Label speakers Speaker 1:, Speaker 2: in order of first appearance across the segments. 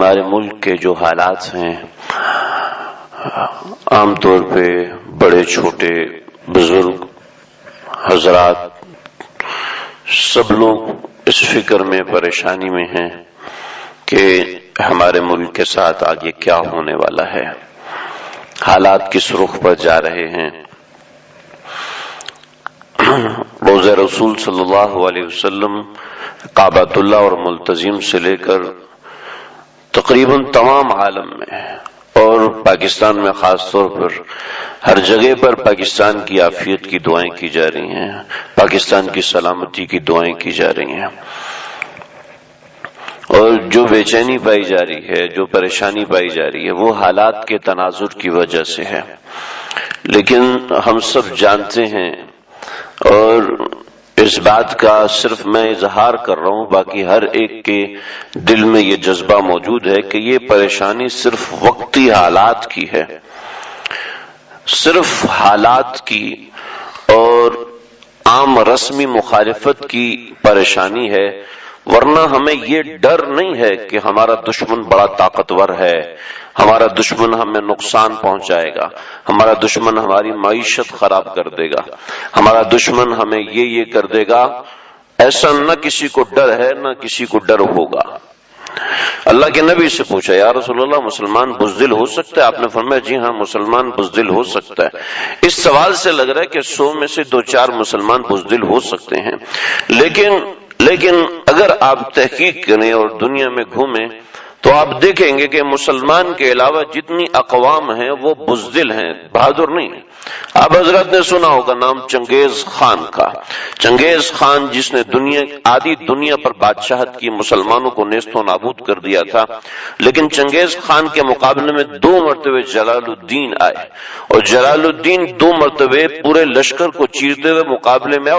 Speaker 1: ہمارے ملک کے جو حالات ہیں، عام طور پہ بڑے چھوٹے بزرگ حضرات سب لوگ اس فکر میں پریشانی میں ہیں کہ ہمارے ملک کے ساتھ آگے کیا ہونے والا ہے، حالات کس رخ پر جا رہے ہیں۔ روضہ رسول صلی اللہ علیہ وسلم، کعبۃ اللہ اور ملتزم سے لے کر تقریباً تمام عالم میں اور پاکستان میں خاص طور پر ہر جگہ پر پاکستان کی عافیت کی دعائیں کی جا رہی ہیں، پاکستان کی سلامتی کی دعائیں کی جا رہی ہیں، اور جو بے چینی پائی جا رہی ہے، جو پریشانی پائی جا رہی ہے، وہ حالات کے تناظر کی وجہ سے ہے۔ لیکن ہم سب جانتے ہیں، اور اس بات کا صرف میں اظہار کر رہا ہوں، باقی ہر ایک کے دل میں یہ جذبہ موجود ہے کہ یہ پریشانی صرف وقتی حالات کی ہے، صرف حالات کی اور عام رسمی مخالفت کی پریشانی ہے، ورنہ ہمیں یہ ڈر نہیں ہے کہ ہمارا دشمن بڑا طاقتور ہے، ہمارا دشمن ہمیں نقصان پہنچائے گا، ہمارا دشمن ہماری معیشت خراب کر دے گا، ہمارا دشمن ہمیں یہ کر دے گا۔ ایسا نہ کسی کو ڈر ہے، نہ کسی کو ڈر ہوگا۔ اللہ کے نبی سے پوچھا، یا رسول اللہ مسلمان بزدل ہو سکتا ہے؟ آپ نے فرمایا جی ہاں، مسلمان بزدل ہو سکتا ہے۔ اس سوال سے لگ رہا ہے کہ 100 میں سے 2-4 مسلمان بزدل ہو سکتے ہیں، لیکن اگر آپ تحقیق کریں اور دنیا میں گھومیں تو آپ دیکھیں گے کہ مسلمان کے علاوہ جتنی اقوام ہیں وہ بزدل ہیں، بہادر نہیں ہیں۔ آپ حضرت نے سنا ہوگا نام چنگیز خان کا، چنگیز خان جس نے آدھی دنیا پر بادشاہت کی، مسلمانوں کو نیست و نابود کر دیا تھا، لیکن چنگیز خان کے مقابلے میں 2 مرتبہ جلال الدین آئے، اور جلال الدین 2 مرتبہ پورے لشکر کو چیرتے ہوئے مقابلے میں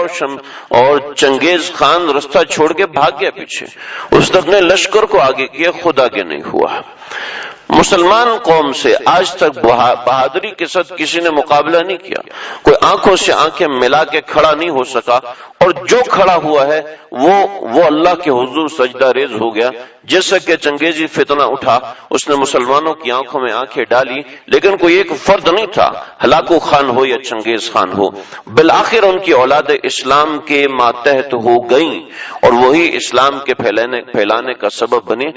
Speaker 1: اور چنگیز خان رستہ چھوڑ کے بھاگ گیا پیچھے، اس نے اپنے لشکر کو آگے کیا، خود آگے نہیں ہوا۔ مسلمان قوم سے آج تک بہادری کے ساتھ کسی نے مقابلہ نہیں کیا، کوئی آنکھوں سے آنکھیں ملا کے کھڑا نہیں ہو سکا، اور جو کھڑا ہوا ہے وہ اللہ کے حضور سجدہ ریز ہو گیا۔ جیسا کہ چنگیزی فتنہ اٹھا، اس نے مسلمانوں کی آنکھوں میں آنکھیں ڈالی، لیکن کوئی ایک فرد نہیں تھا، ہلاکو خان ہو یا چنگیز خان ہو، بالآخر ان کی اولاد اسلام کے ماتحت ہو گئیں، اور وہی اسلام کے پھیلانے کا سبب بنے۔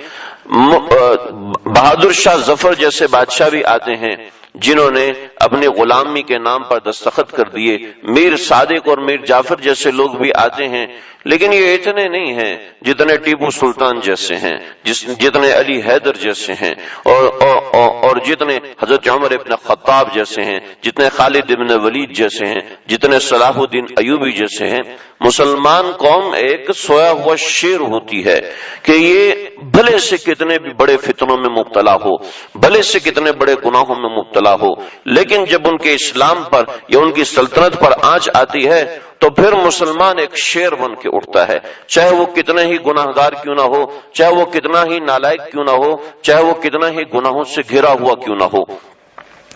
Speaker 1: بہادر شاہ ظفر جیسے بادشاہ بھی آتے ہیں جنہوں نے اپنی غلامی کے نام پر دستخط کر دیے، میر صادق اور میر جعفر جیسے لوگ بھی آتے ہیں، لیکن یہ اتنے نہیں ہیں جتنے ٹیپو سلطان جیسے ہیں، جتنے علی حیدر جیسے ہیں، اور جتنے حضرت عمر ابن خطاب جیسے ہیں، جتنے خالد ابن ولید جیسے ہیں، جتنے صلاح الدین ایوبی جیسے ہیں۔ مسلمان قوم ایک سویا ہوا شیر ہوتی ہے کہ یہ بھلے سے کتنے بھی بڑے فتنوں میں مبتلا ہو، بھلے سے کتنے بڑے گناہوں میں مبتلا ہو، لیکن جب ان کے اسلام پر یا ان کی سلطنت پر آنچ آتی ہے تو پھر مسلمان ایک شیر بن کے اٹھتا ہے، چاہے وہ کتنے ہی گناہگار کیوں نہ ہو، چاہے وہ کتنا ہی نالائق کیوں نہ ہو، چاہے وہ کتنا ہی گناہوں سے گھرا ہوا کیوں نہ ہو۔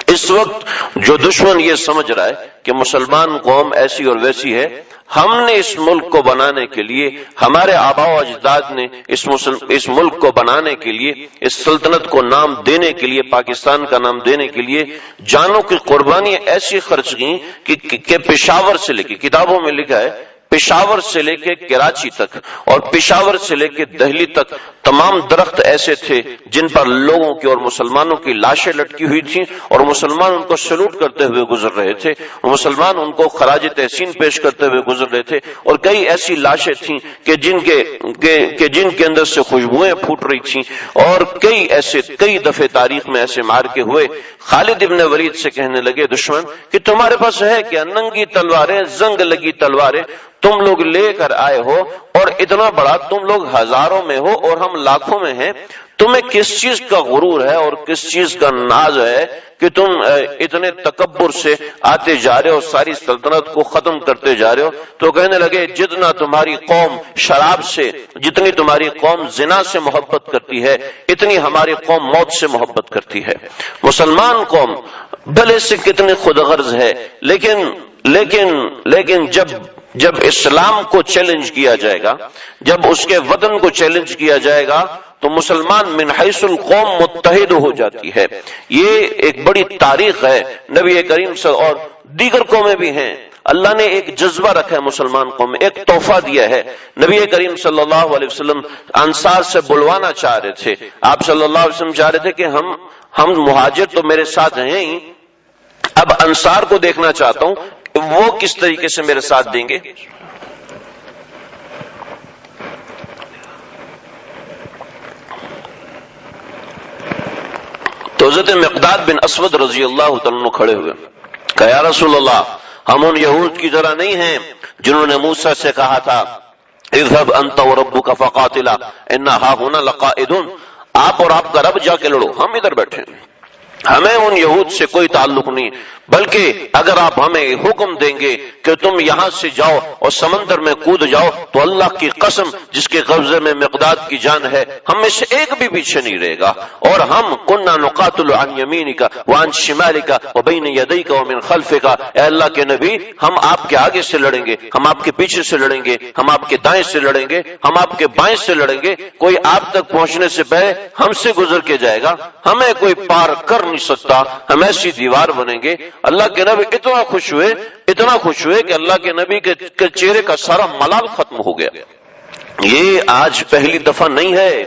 Speaker 1: اس وقت جو دشمن یہ سمجھ رہا ہے کہ مسلمان قوم ایسی اور ویسی ہے، ہم نے اس ملک کو بنانے کے لیے، ہمارے آباء و اجداد نے اس ملک کو بنانے کے لیے، اس سلطنت کو نام دینے کے لیے، پاکستان کا نام دینے کے لیے جانوں کی قربانی ایسی خرچ کی کہ پشاور سے لے کے، کتابوں میں لکھا ہے پشاور سے لے کے کراچی تک اور پشاور سے لے کے دہلی تک تمام درخت ایسے تھے جن پر لوگوں کی اور مسلمانوں کی لاشیں لٹکی ہوئی تھیں، اور مسلمان ان کو سلوٹ کرتے ہوئے گزر رہے تھے، مسلمان ان کو خراج تحسین پیش کرتے ہوئے گزر رہے تھے، اور کئی ایسی لاشیں تھیں کہ جن کے اندر سے خوشبوئیں پھوٹ رہی تھیں، اور کئی دفعے تاریخ میں ایسے مارکے ہوئے۔ خالد ابن ولید سے کہنے لگے دشمن کہ تمہارے پاس ہے کیا؟ ننگی تلواریں، زنگ لگی تلواریں تم لوگ لے کر آئے ہو، اور اتنا بڑا تم لوگ ہزاروں میں ہو اور ہم لاکھوں میں ہیں، تمہیں کس چیز کا غرور ہے اور کس چیز کا ناز ہے کہ تم اتنے تکبر سے آتے جا رہے ہو، ساری سلطنت کو ختم کرتے جا رہے ہو؟ تو کہنے لگے جتنا تمہاری قوم شراب سے، جتنی تمہاری قوم زنا سے محبت کرتی ہے، اتنی ہماری قوم موت سے محبت کرتی ہے۔ مسلمان قوم بھلے سے کتنی خود غرض ہے، لیکن جب اسلام کو چیلنج کیا جائے گا، جب اس کے وطن کو چیلنج کیا جائے گا، تو مسلمان من حیث القوم متحد ہو جاتی ہے. یہ ایک بڑی تاریخ ہے نبی کریم صلی اللہ علیہ وسلم اور دیگر قومیں بھی ہیں. اللہ نے ایک جذبہ رکھا ہے مسلمان قوم میں, ایک تحفہ دیا ہے. نبی کریم صلی اللہ علیہ وسلم انصار سے بلوانا چاہ رہے تھے. آپ صلی اللہ علیہ وسلم چاہ رہے تھے کہ ہم مہاجر تو میرے ساتھ ہیں ہی, اب انصار کو دیکھنا چاہتا ہوں وہ کس طریقے سے میرے ساتھ دیں گے. تو حضرت مقداد بن اسود رضی اللہ تعالیٰ عنہ کھڑے ہوئے, کہا یا رسول اللہ, ہم ان یہود کی طرح نہیں ہیں جنہوں نے موسیٰ سے کہا تھا اذهب انت وربک فقاتلا انا ہاہنا لقائدون, آپ اور آپ کا رب جا کے لڑو, ہم ادھر بیٹھے ہیں. ہمیں ان یہود سے کوئی تعلق نہیں, بلکہ اگر آپ ہمیں حکم دیں گے کہ تم یہاں سے جاؤ اور سمندر میں کود جاؤ تو اللہ کی قسم جس کے قبضے میں مقداد کی جان ہے, ہم میں سے ایک بھی پیچھے نہیں رہے گا. اور ہم کننا نقاتل عن یمینک وعن شمالک وبین یدیک ومن خلفک, اے اللہ کے نبی ہم آپ کے آگے سے لڑیں گے, ہم آپ کے پیچھے سے لڑیں گے, ہم آپ کے دائیں سے لڑیں گے, ہم آپ کے بائیں سے لڑیں گے. کوئی آپ تک پہنچنے سے پہلے ہم سے گزر کے جائے گا, ہمیں کوئی پار کر نہیں سکتا, ہم ایسی دیوار بنیں گے. اللہ کے نبی اتنا خوش ہوئے کہ اللہ کے نبی کے چہرے کا سارا ملال ختم ہو گیا. یہ آج پہلی دفعہ نہیں ہے,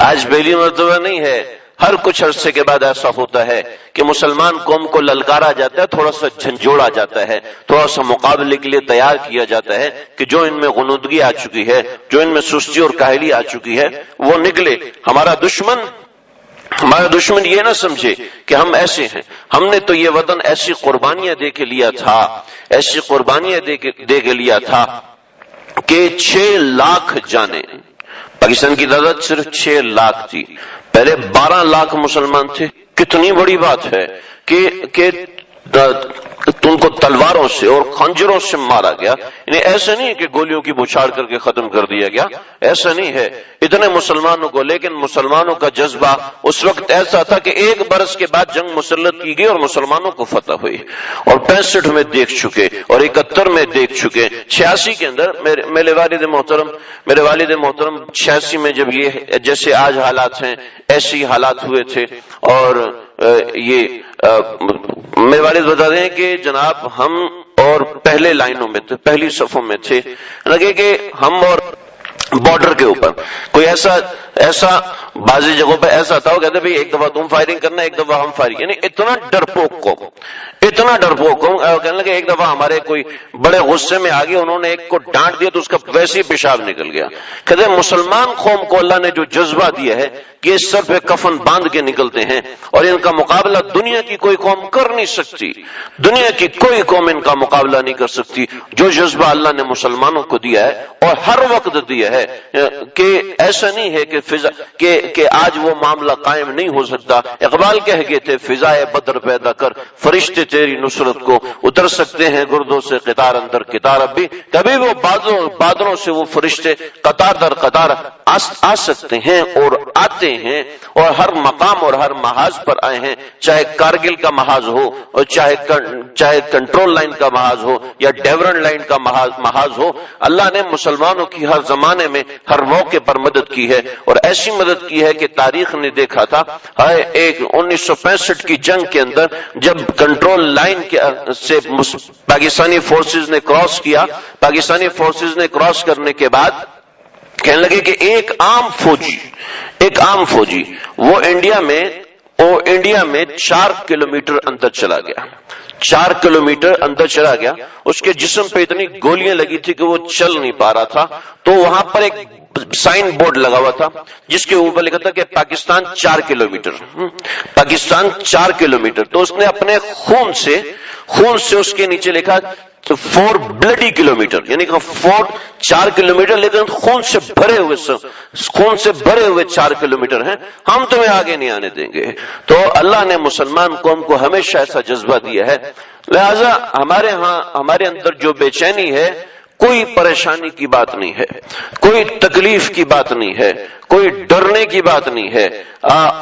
Speaker 1: آج پہلی مرتبہ نہیں ہے. ہر کچھ عرصے کے بعد ایسا ہوتا ہے کہ مسلمان قوم کو للکارا جاتا ہے, تھوڑا سا جھنجھوڑا جاتا ہے, تھوڑا سا مقابلے کے لیے تیار کیا جاتا ہے کہ جو ان میں غنودگی آ چکی ہے, جو ان میں سستی اور کاہلی آ چکی ہے وہ نکلے. ہمارا دشمن یہ نہ سمجھے کہ ہم ایسے ہیں. ہم نے تو یہ وطن ایسی قربانیاں دے کے لیا تھا کہ 6 لاکھ جانیں. پاکستان کی تعداد صرف 6 لاکھ تھی, پہلے 12 لاکھ مسلمان تھے. کتنی بڑی بات ہے کہ تم کو تلواروں سے اور خنجروں سے مارا گیا. یعنی ایسا نہیں ہے کہ گولیوں کی بچھاڑ کر کے ختم کر دیا گیا, ایسا نہیں ہے اتنے مسلمانوں کو. لیکن مسلمانوں کا جذبہ اس وقت ایسا تھا کہ 1 برس کے بعد جنگ مسلط کی گئی اور مسلمانوں کو فتح ہوئی. اور 65 میں دیکھ چکے اور 71 میں دیکھ چکے. 86 کے اندر میرے والد محترم 86 میں جب یہ جیسے آج حالات ہیں ایسی حالات ہوئے تھے. اور یہ میرے والد بتا رہے ہیں کہ جناب ہم اور پہلے لائنوں میں تھے, پہلی صفوں میں تھے. لگے کہ ہم اور بارڈر کے اوپر کوئی ایسا بعضی جگہوں پہ ایسا تھا, وہ کہتے بھئی ایک دفعہ تم فائرنگ کرنا, ایک دفعہ ہم فائرنگ. یعنی اتنا ڈرپوک قوم. کہنے لگے ایک دفعہ ہمارے کوئی بڑے غصے میں آگے, انہوں نے ایک کو ڈانٹ دیا تو اس کا ویسے ہی پیشاب نکل گیا. کہتے مسلمان قوم کو اللہ نے جو جذبہ دیا ہے کہ اس سر پہ کفن باندھ کے نکلتے ہیں, اور ان کا مقابلہ دنیا کی کوئی قوم کر نہیں سکتی, دنیا کی کوئی قوم ان کا مقابلہ نہیں کر سکتی. جو جذبہ اللہ نے مسلمانوں کو دیا ہے اور ہر وقت دیا ہے کہ ایسا نہیں ہے کہ آج وہ معاملہ قائم نہیں ہو سکتا. اقبال کہہ گئے تھے فضائے بدر پیدا کر فرشتے تیری نصرت کو اتر سکتے ہیں گردوں سے قطار اندر قطار. اب بھی کبھی وہ بادلوں سے وہ فرشتے قطار در قطار آ سکتے ہیں اور آتے ہیں, اور ہر مقام اور ہر محاذ پر آئے ہیں, چاہے کارگل کا محاذ ہو اور چاہے کنٹرول لائن کا محاذ ہو یا ڈیورن لائن کا محاذ ہو. اللہ نے مسلمانوں کی ہر زمانے میں ہر موقع پر مدد کی ہے, اور ایسی مدد کی ہے کہ تاریخ نے دیکھا تھا. ایک 1965 کی جنگ کے اندر جب کنٹرول لائن سے پاکستانی فورسز نے کراس کرنے کے بعد کہنے لگے کہ ایک عام فوجی وہ انڈیا میں 4 کلومیٹر اندر چلا گیا. 4 کلومیٹر اندر چلا گیا. اس کے جسم پہ اتنی گولیاں لگی تھی کہ وہ چل نہیں پا رہا تھا. تو وہاں پر ایک سائن بورڈ لگا ہوا تھا جس کے اوپر لکھا تھا کہ پاکستان 4 کلومیٹر. تو اس نے اپنے خون سے اس کے نیچے لکھا 4 بلڈی کلومیٹر, یعنی کہ 4 کلومیٹر لیکن خون سے بھرے ہوئے 4 کلومیٹر ہیں. ہم تمہیں آگے نہیں آنے دیں گے. تو اللہ نے مسلمان قوم کو ہمیشہ ایسا جذبہ دیا ہے. لہذا ہمارے اندر جو بے چینی ہے, کوئی پریشانی کی بات نہیں ہے, کوئی تکلیف کی بات نہیں ہے, کوئی ڈرنے کی بات نہیں ہے.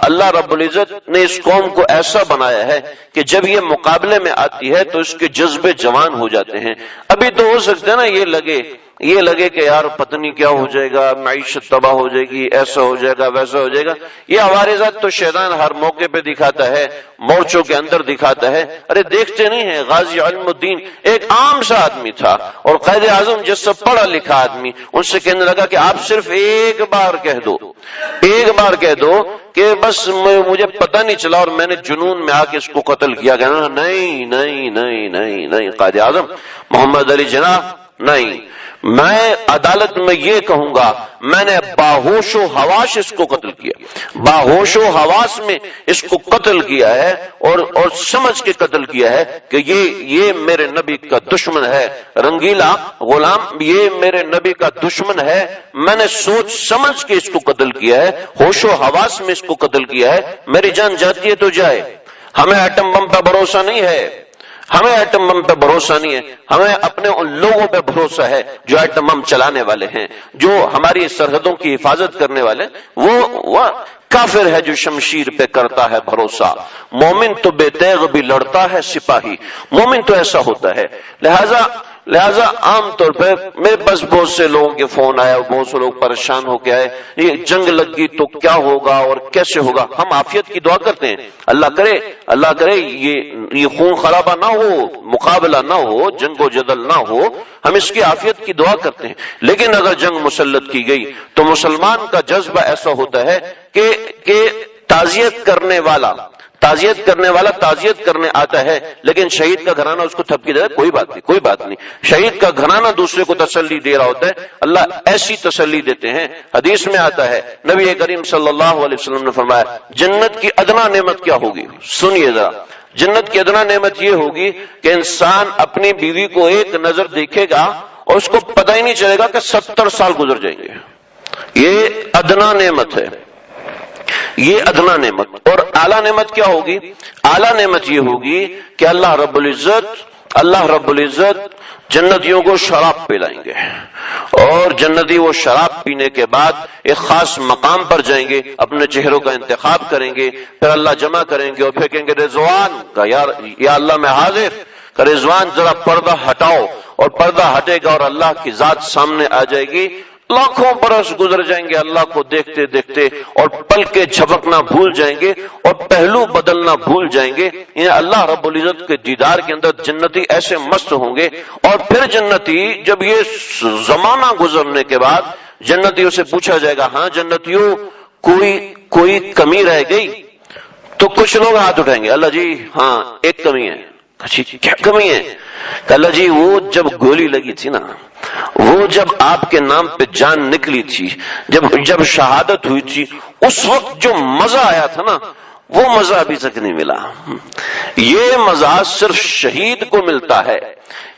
Speaker 1: اللہ رب العزت نے اس قوم کو ایسا بنایا ہے کہ جب یہ مقابلے میں آتی ہے تو اس کے جذبے جوان ہو جاتے ہیں. ابھی تو ہو سکتا ہے نا یہ لگے یہ لگے کہ یار پتہ نہیں کیا ہو جائے گا، معیشت تباہ ہو جائے گی، ایسا ہو جائے گا، ویسا ہو جائے گا. یہ عوارضات تو شیطان ہر موقع پہ دکھاتا ہے، مورچوں کے اندر دکھاتا ہے. ارے دیکھتے نہیں ہیں غازی علم الدین ایک عام سا آدمی تھا، اور قائد اعظم جس سے پڑھا لکھا آدمی ان سے کہنے لگا کہ آپ صرف ایک بار کہہ دو کہ بس مجھے پتہ نہیں چلا اور میں نے جنون میں آ کے اس کو قتل کیا. کہنا نہیں نہیں نہیں نہیں نہیں قائد اعظم محمد علی جناح نہیں، میں عدالت میں یہ کہوں گا میں نے باہوش و حواس اس کو قتل کیا، باہوش و حواس میں اس کو قتل کیا ہے اور سمجھ کے قتل کیا ہے کہ یہ میرے نبی کا دشمن ہے. رنگیلا غلام یہ میرے نبی کا دشمن ہے، میں نے سوچ سمجھ کے اس کو قتل کیا ہے، ہوش و حواس میں اس کو قتل کیا ہے. میری جان جاتی ہے تو جائے، ہمیں ایٹم بم پہ بھروسہ نہیں ہے، ہمیں ایٹم بم پہ بھروسہ نہیں ہے، ہمیں اپنے ان لوگوں پہ بھروسہ ہے جو ایٹم بم چلانے والے ہیں، جو ہماری سرحدوں کی حفاظت کرنے والے. وہ کافر ہے جو شمشیر پہ کرتا ہے بھروسہ. مومن تو بے تیغ بھی لڑتا ہے سپاہی، مومن تو ایسا ہوتا ہے. لہذا عام طور پہ میرے پاس بہت سے لوگوں کے فون آیا، بہت سے لوگ پریشان ہو کے آئے، یہ جنگ لگ گئی تو کیا ہوگا اور کیسے ہوگا. ہم عافیت کی دعا کرتے ہیں، اللہ کرے یہ خون خرابہ نہ ہو، مقابلہ نہ ہو، جنگ و جدل نہ ہو، ہم اس کی عافیت کی دعا کرتے ہیں. لیکن اگر جنگ مسلط کی گئی تو مسلمان کا جذبہ ایسا ہوتا ہے کہ تعزیت کرنے والا تعزیت کرنے آتا ہے، لیکن شہید کا گھرانہ اس کو تھپکی دے، کوئی بات نہیں. شہید کا گھرانہ دوسرے کو تسلی دے رہا ہوتا ہے، اللہ ایسی تسلی دیتے ہیں. حدیث میں آتا ہے نبی کریم صلی اللہ علیہ وسلم نے فرمایا جنت کی ادنا نعمت کیا ہوگی؟ سنیے ذرا، جنت کی ادنا نعمت یہ ہوگی کہ انسان اپنی بیوی کو ایک نظر دیکھے گا اور اس کو پتہ ہی نہیں چلے گا کہ 70 سال گزر جائیں گے. یہ ادنا نعمت ہے، یہ ادنا نعمت. اور اعلیٰ نعمت کیا ہوگی؟ اعلیٰ نعمت یہ ہوگی کہ اللہ رب العزت جنتیوں کو شراب پلائیں گے، اور جنتی وہ شراب پینے کے بعد ایک خاص مقام پر جائیں گے، اپنے چہروں کا انتخاب کریں گے، پھر اللہ جمع کریں گے اور پھر کہیں گے رضوان کا یا اللہ میں حاضر کہ رضوان ذرا پردہ ہٹاؤ، اور پردہ ہٹے گا اور اللہ کی ذات سامنے آ جائے گی. لاکھوں برس گزر جائیں گے اللہ کو دیکھتے دیکھتے، اور پل کے جھپکنا بھول جائیں گے اور پہلو بدلنا بھول جائیں گے. یہ اللہ رب العزت کے دیدار کے اندر جنتی ایسے مست ہوں گے. اور پھر جنتی جب یہ زمانہ گزرنے کے بعد جنتیوں سے پوچھا جائے گا ہاں جنتیوں کوئی کمی رہ گئی؟ تو کچھ لوگ ہاتھ اٹھائیں گے، اللہ جی ہاں ایک کمی ہے. کیا کمی ہے؟ اللہ جی وہ جب گولی لگی تھی نا، وہ جب آپ کے نام پہ جان نکلی تھی، جب شہادت ہوئی تھی، اس وقت جو مزہ آیا تھا نا وہ مزہ ابھی تک نہیں ملا. یہ مزہ صرف شہید کو ملتا ہے،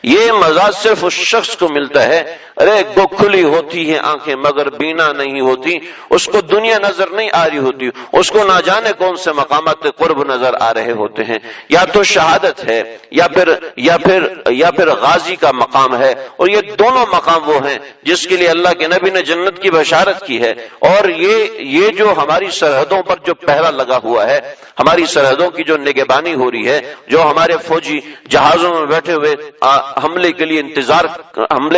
Speaker 1: یہ مزہ صرف اس شخص کو ملتا ہے. ارے گو کھلی ہوتی ہیں آنکھیں مگر بینا نہیں ہوتی، اس کو دنیا نظر نہیں آ رہی ہوتی، اس کو نہ جانے کون سے مقامات قرب نظر آ رہے ہوتے ہیں. یا تو شہادت ہے یا پھر غازی کا مقام ہے، اور یہ دونوں مقام وہ ہیں جس کے لیے اللہ کے نبی نے جنت کی بشارت کی ہے. اور یہ جو ہماری سرحدوں پر جو پہرا لگا ہوا ہے، ہماری سرحدوں کی جو نگہبانی ہو رہی ہے، جو ہمارے فوجی جہازوں میں بیٹھے ہوئے حملے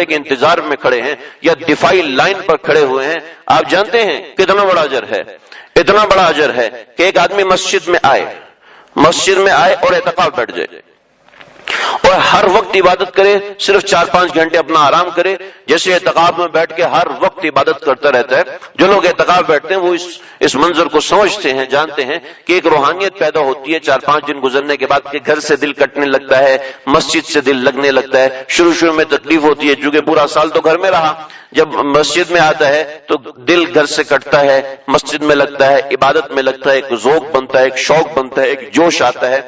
Speaker 1: کے انتظار میں کھڑے ہیں یا دفاعی لائن پر کھڑے ہوئے ہیں، آپ جانتے ہیں کتنا بڑا اجر ہے. اتنا بڑا اجر ہے کہ ایک آدمی مسجد میں آئے اور اعتکاف بیٹھ جائے اور ہر وقت عبادت کرے، صرف 4-5 گھنٹے اپنا آرام کرے، جیسے اعتکاف میں بیٹھ کے ہر وقت عبادت کرتا رہتا ہے. جو لوگ اعتکاف بیٹھتے ہیں وہ اس منظر کو سمجھتے ہیں، جانتے ہیں کہ ایک روحانیت پیدا ہوتی ہے 4-5 دن گزرنے کے بعد، کہ گھر سے دل کٹنے لگتا ہے، مسجد سے دل لگنے لگتا ہے. شروع میں تکلیف ہوتی ہے چونکہ پورا سال تو گھر میں رہا، جب مسجد میں آتا ہے تو دل گھر سے کٹتا ہے، مسجد میں لگتا ہے، عبادت میں لگتا ہے، ایک ذوق بنتا ہے، ایک شوق بنتا ہے، ایک جوش آتا ہے.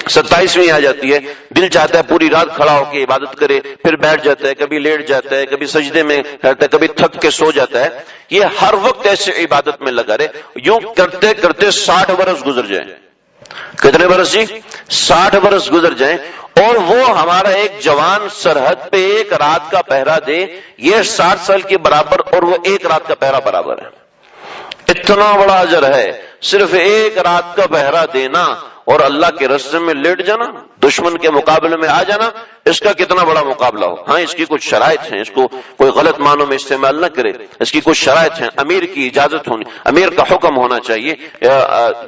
Speaker 1: 27ویں آ جاتی ہے، دل چاہتا ہے پوری رات کھڑا ہو کے عبادت کرے، پھر بیٹھ جاتا ہے، کبھی لیٹ جاتا ہے، کبھی سجدے میں رہتا ہے، کبھی تھک کے سو جاتا ہے. یہ ہر وقت ایسے عبادت میں لگا رہے، یوں کرتے کرتے 60 برس گزر جائیں. کتنے برس جی؟ 60 برس گزر جائیں، اور وہ ہمارا ایک جوان سرحد پہ ایک رات کا پہرا دے، یہ 60 سال کے برابر، اور وہ ایک رات کا پہرا برابر ہے. اتنا بڑا اجر ہے صرف ایک رات کا پہرا دینا اور اللہ کے راستے میں لیٹ جانا. دشمن کے مقابلے میں آ جانا اس کا کتنا بڑا مقابلہ ہو. ہاں اس کی کچھ شرائط ہیں، اس کو کوئی غلط معنوں میں استعمال نہ کرے. اس کی کچھ شرائط ہیں، امیر کی اجازت ہونی، امیر کا حکم ہونا چاہیے.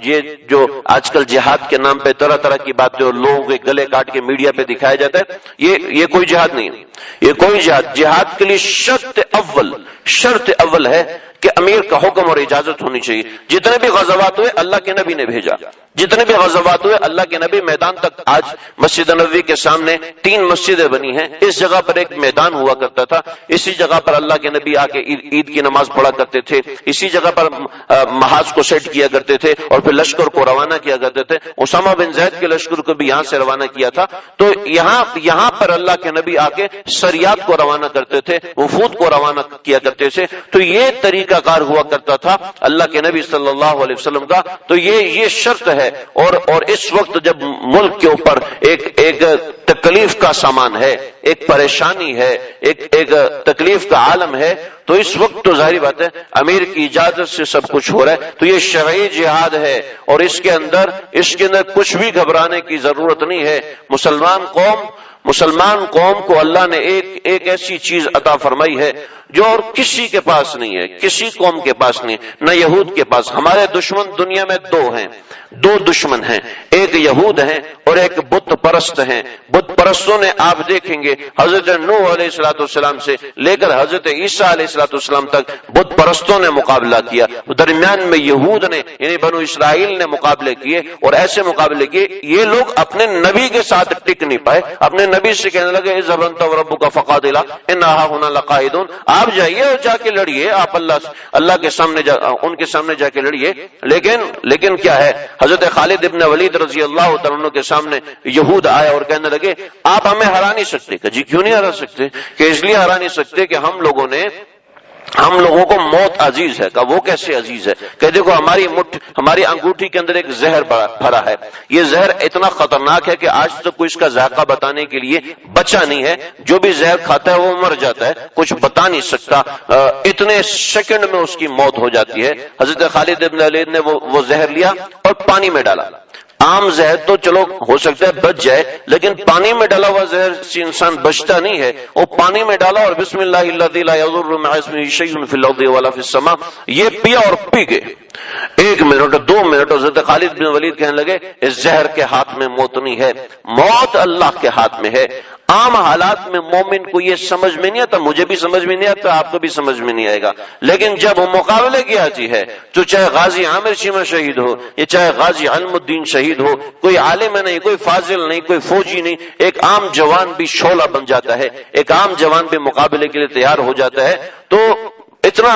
Speaker 1: یہ جو آج کل جہاد کے نام پہ طرح طرح کی باتیں اور لوگوں کے گلے کاٹ کے میڈیا پہ دکھایا جاتا ہے، یہ کوئی جہاد نہیں ہے. یہ کوئی جہاد کے لیے شرط اول ہے کہ امیر کا حکم اور اجازت ہونی چاہیے. جتنے بھی غزوات ہوئے اللہ کے نبی نے بھیجا، جتنے بھی غزوات ہوئے اللہ کے نبی میدان تک. آج مسجد نبوی کے سامنے 3 مسجدیں بنی ہیں، اس جگہ پر ایک میدان ہوا کرتا تھا، اسی جگہ پر اللہ کے نبی آ کے عید کی نماز پڑھا کرتے تھے، اسی جگہ پر محاذ کو سیٹ کیا کرتے تھے اور پھر لشکر کو روانہ کیا کرتے تھے. اسامہ بن زید کے لشکر کو بھی یہاں سے روانہ کیا تھا. تو یہاں پر اللہ کے نبی آ کے سریات کو روانہ کرتے تھے، وفود کو روانہ کیا کرتے تھے. تو یہ طریقہ کار ہوا کرتا تھا اللہ کے نبی صلی اللہ علیہ وسلم کا. تو یہ شرط ہے. اور اس وقت جب ملک کے اوپر ایک تکلیف کا سامان ہے، ایک پریشانی ہے، ایک تکلیف کا عالم ہے، تو اس وقت تو ظاہری بات ہے امیر کی اجازت سے سب کچھ ہو رہا ہے. تو یہ شرعی جہاد ہے اور اس کے اندر کچھ بھی گھبرانے کی ضرورت نہیں ہے. مسلمان قوم کو اللہ نے ایک ایسی چیز عطا فرمائی ہے جو اور کسی کے پاس نہیں ہے، کسی قوم کے پاس نہیں، نہ یہود کے پاس. ہمارے دشمن دنیا میں 2 ہیں، 2 دشمن ہیں، ایک یہود ہیں اور ایک بت پرست ہیں. بت پرستوں نے آپ دیکھیں گے حضرت نوح علیہ السلام سے لے کر حضرت عیسیٰ علیہ السلام تک بت پرستوں نے مقابلہ کیا. درمیان میں یہود نے یعنی بنو اسرائیل نے مقابلے کیے اور ایسے مقابلے کیے. یہ لوگ اپنے نبی کے ساتھ ٹک نہیں پائے، اپنے نبی سے کہنے لگے اذهب انت وربك فقاتلا انا هنا لقاعدون. آپ جائیے اور جا کے لڑیے، آپ اللہ کے سامنے ان کے سامنے جا کے لڑیے. لیکن کیا ہے، حضرت خالد ابن ولید رضی اللہ تعالیٰ عنہ کے سامنے یہود آئے اور کہنے لگے آپ ہمیں ہرا نہیں سکتے. کہ جی کیوں نہیں ہرا سکتے؟ کہ اس لیے ہرا نہیں سکتے کہ ہم لوگوں کو موت عزیز ہے. کہ وہ کیسے عزیز ہے؟ کہ دیکھو ہماری انگوٹھی کے اندر ایک زہر بھرا ہے. یہ زہر اتنا خطرناک ہے کہ آج تک کوئی اس کا ذائقہ بتانے کے لیے بچا نہیں ہے. جو بھی زہر کھاتا ہے وہ مر جاتا ہے، کچھ بتا نہیں سکتا، اتنے سیکنڈ میں اس کی موت ہو جاتی ہے. حضرت خالد ابن ولید نے وہ زہر لیا اور پانی میں ڈالا. عام زہر تو چلو ہو سکتا ہے بچ جائے، لیکن پانی میں ڈالا ہوا زہر سے انسان بچتا نہیں ہے. وہ پانی میں ڈالا اور بسم اللہ الذی لا یضر مع اسمہ شیء فی الارض ولا فی السماء، یہ پیا اور پی گئے. 1 منٹ 2 منٹ حضرت خالد بن ولید کہنے لگے اس زہر کے ہاتھ میں موت نہیں ہے، موت اللہ کے ہاتھ میں ہے. عام حالات میں مومن کو یہ سمجھ میں نہیں آتا، مجھے بھی سمجھ میں نہیں آتا، آپ کو بھی سمجھ میں نہیں آئے گا. لیکن جب وہ مقابلے کی آتی ہے تو چاہے غازی عامر شیمہ شہید ہو یا چاہے غازی علم الدین شہید ہو، کوئی عالم نہیں، کوئی فاضل نہیں، کوئی فوجی نہیں، ایک عام جوان بھی شعلہ بن جاتا ہے، ایک عام جوان بھی مقابلے کے لیے تیار ہو جاتا ہے. تو اتنا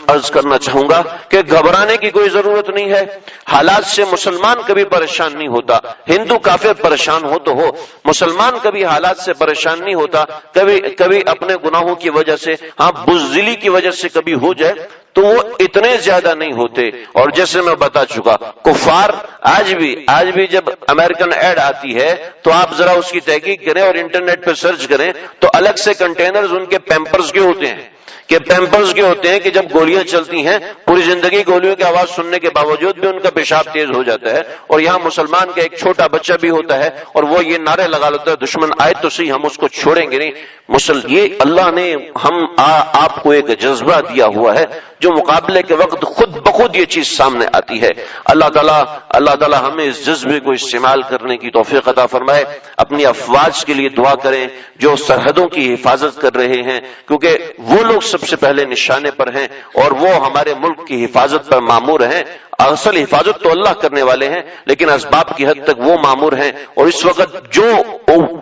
Speaker 1: عرض کرنا چاہوں گا کہ گھبرانے کی کوئی ضرورت نہیں ہے. حالات سے مسلمان کبھی پریشان نہیں ہوتا. ہندو کافر پریشان ہو تو ہو، مسلمان کبھی حالات سے پریشان نہیں ہوتا. کبھی اپنے گناہوں کی وجہ سے، ہاں بزدلی کی وجہ سے کبھی ہو جائے تو وہ اتنے زیادہ نہیں ہوتے. اور جیسے میں بتا چکا، کفار آج بھی جب امریکن ایڈ آتی ہے تو آپ ذرا اس کی تحقیق کریں اور انٹرنیٹ پہ سرچ کریں تو الگ سے کنٹینرز ان کے پیمپرز کے ہوتے ہیں کہ جب گولیاں چلتی ہیں پوری زندگی گولیوں کی آواز سننے کے باوجود بھی ان کا پیشاب تیز ہو جاتا ہے. اور یہاں مسلمان کا ایک چھوٹا بچہ بھی ہوتا ہے اور وہ یہ نعرے لگا لیتا ہے دشمن آئے تو صحیح ہم اس کو چھوڑیں گے نہیں. یہ اللہ نے آپ کو ایک جذبہ دیا ہوا ہے جو مقابلے کے وقت خود بخود یہ چیز سامنے آتی ہے. اللہ تعالیٰ ہمیں اس جذبے کو استعمال کرنے کی توفیق عطا فرمائے. اپنی افواج کے لیے دعا کریں جو سرحدوں کی حفاظت کر رہے ہیں، کیونکہ وہ لوگ سب سے پہلے نشانے پر ہیں اور وہ ہمارے ملک کی حفاظت پر مامور ہیں. اصل حفاظت تو اللہ کرنے والے ہیں لیکن اسباب کی حد تک وہ مامور ہیں. اور اس وقت جو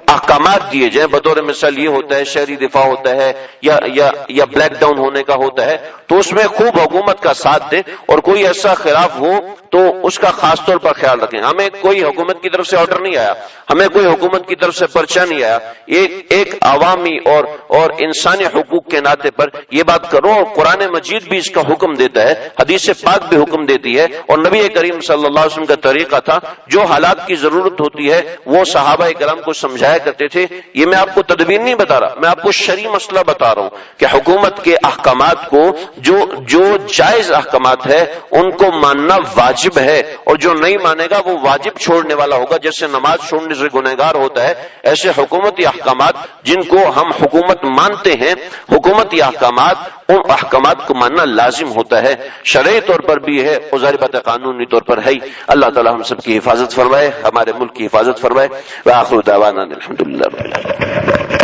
Speaker 1: احکامات دیے جائیں، بطور مثال یہ ہوتا ہے شہری دفاع ہوتا ہے یا بلیک ڈاؤن ہونے کا ہوتا ہے، تو اس میں خوب حکومت کا ساتھ دیں اور کوئی ایسا خلاف ہو تو اس کا خاص طور پر خیال رکھیں. ہمیں کوئی حکومت کی طرف سے آرڈر نہیں آیا، ہمیں کوئی حکومت کی طرف سے پرچہ نہیں آیا. ایک عوامی اور انسانی حقوق کے ناطے پر یہ بات کرو. اور قرآن مجید بھی اس کا حکم دیتا ہے، حدیث پاک بھی حکم دیتی ہے اور نبی کریم صلی اللہ علیہ وسلم کا طریقہ تھا. جو حالات کی ضرورت ہوتی ہے وہ صحابہ کرام کو سمجھایا کرتے تھے. یہ میں آپ کو تدبیر نہیں بتا رہا، میں آپ کو شرعی مسئلہ بتا رہا ہوں کہ حکومت کے احکامات کو جو جائز احکامات ہے ان کو ماننا واجب واجب ہے، اور جو نہیں مانے گا وہ واجب چھوڑنے والا ہوگا۔ جیسے نماز چھوڑنے سے گنہگار ہوتا ہے، ایسے حکومتی احکامات جن کو ہم حکومت مانتے ہیں، حکومتی احکامات، ان احکامات کو ماننا لازم ہوتا ہے، شرعی طور پر بھی ہے اور ظاہر بات ہے قانونی طور پر ہے۔ اللہ تعالی ہم سب کی حفاظت فرمائے، ہمارے ملک کی حفاظت فرمائے۔ وآخر دعوانا الحمدللہ رب العالمین۔